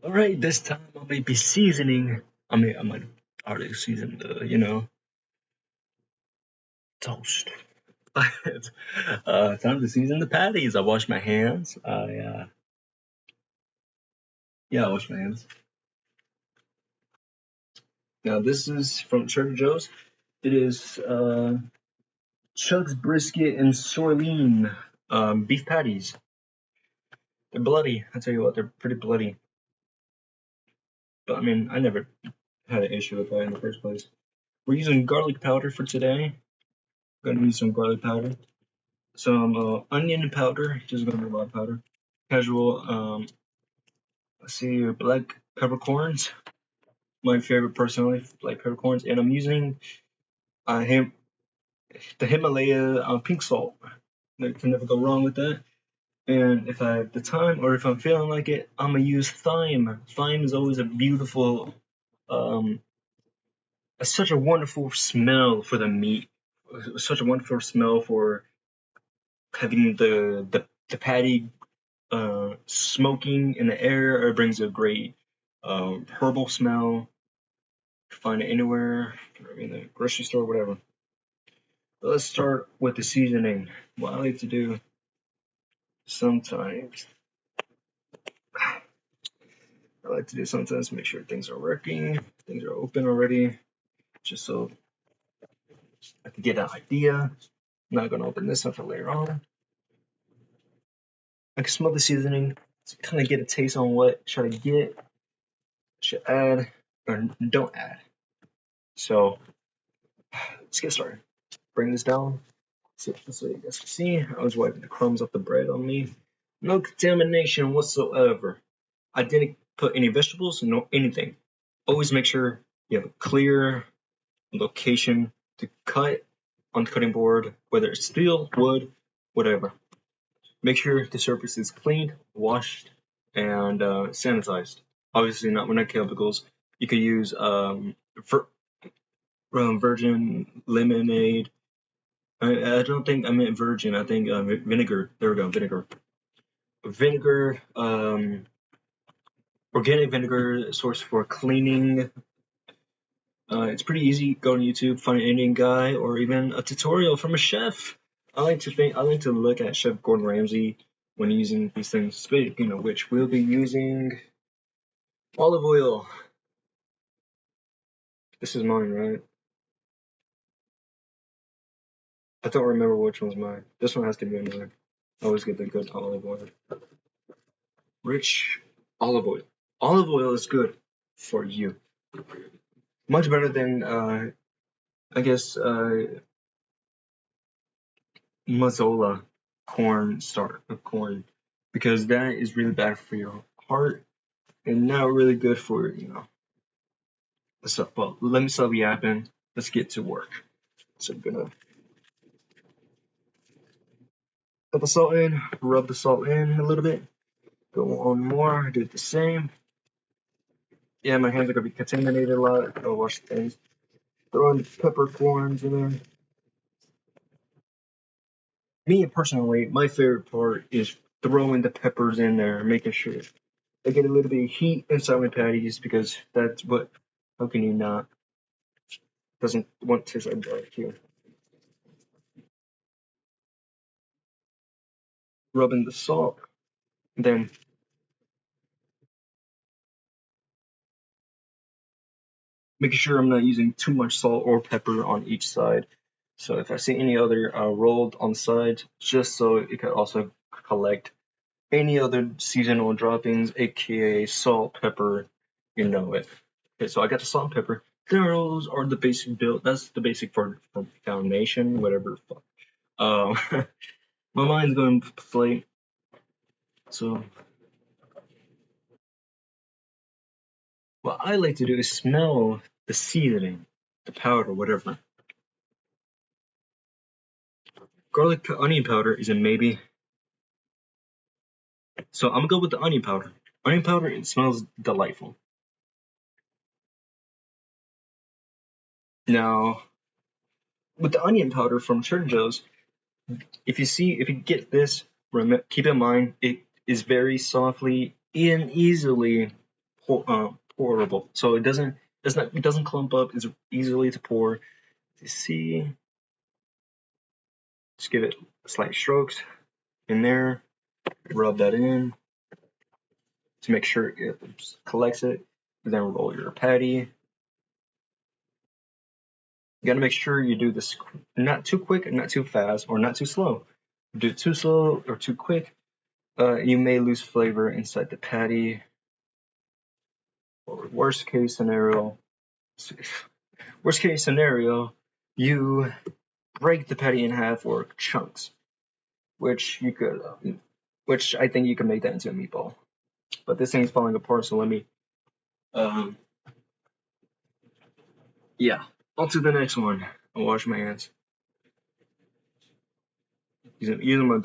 Alright, this time I may be seasoning. I might already season the, toast. Time to season the patties. I wash my hands. Yeah, I wash my hands. Now this is from Trader Joe's. It is Chuck's brisket and soylean beef patties. They're bloody. I tell you what, they're pretty bloody. But I mean, I never had an issue with that in the first place. We're using garlic powder for today. Gonna use some garlic powder. Some onion powder, just gonna be a lot of powder. Casual, let's see, black peppercorns. My favorite personally, black peppercorns, and I'm using him the Himalaya pink salt. I can never go wrong with that. And if I have the time, or if I'm feeling like it, I'm gonna use thyme. Thyme is always a beautiful, um, such a wonderful smell for the meat. Such a wonderful smell for having the patty smoking in the air. It brings a great herbal smell. Find it anywhere, in the grocery store, whatever. But let's start with the seasoning. What I like to do sometimes, make sure things are working, things are open already, just so I can get an idea. I'm not gonna open this until later on. I can smell the seasoning, to kind of get a taste on what should I get, should add, or don't add. So let's get started. Bring this down. So you guys can see, I was wiping the crumbs off the bread on me. No contamination whatsoever. I didn't put any vegetables, no anything. Always make sure you have a clear location to cut on the cutting board, whether it's steel, wood, whatever. Make sure the surface is cleaned, washed, and sanitized. Obviously, not with no chemicals. You could use virgin lemonade. I don't think I meant virgin. I think vinegar. There we go, vinegar. Vinegar, organic vinegar source for cleaning. It's pretty easy. Go on YouTube, find an Indian guy, or even a tutorial from a chef. I like to look at Chef Gordon Ramsay when using these things. Speaking of which, we'll be using olive oil. This is mine, right? I don't remember which one's mine. This one has to be mine. I always get the good olive oil. Rich olive oil. Olive oil is good for you. Much better than I guess Mazola corn, because that is really bad for your heart and not really good for stuff. Well, let me stop yapping. Let's get to work. So I'm gonna put the salt in, rub the salt in a little bit, go on more, do the same. Yeah, my hands are gonna be contaminated a lot. I'll wash things. Throw in the peppercorns in there. Me personally, my favorite part is throwing the peppers in there, making sure I get a little bit of heat inside my patties, because that's what. How can you not? Doesn't want to taste like barbecue. Rubbing the salt, then making sure I'm not using too much salt or pepper on each side. So if I see any other rolled on the side, just so it can also collect any other seasonal droppings, aka salt, pepper, you know it. Okay, so I got the salt and pepper. Those are the basic build. That's the basic for foundation, whatever. Um, my mind's going to play. So what I like to do is smell the seasoning, the powder, whatever. Garlic onion powder is a maybe. So I'm gonna go with the onion powder. Onion powder, it smells delightful. Now, with the onion powder from Trader Joe's, if you get this, keep in mind it is very softly and easily pourable, so it doesn't clump up. It's easily to pour. You see, just give it slight strokes in there. Rub that in to make sure it collects it. Then roll your patty. You gotta make sure you do this not too quick, not too fast, or not too slow. If you do it too slow or too quick, you may lose flavor inside the patty. Or worst case scenario, you break the patty in half or chunks, which I think you could make that into a meatball. But this thing's falling apart, so let me, yeah. On to the next one. I'll wash my hands using my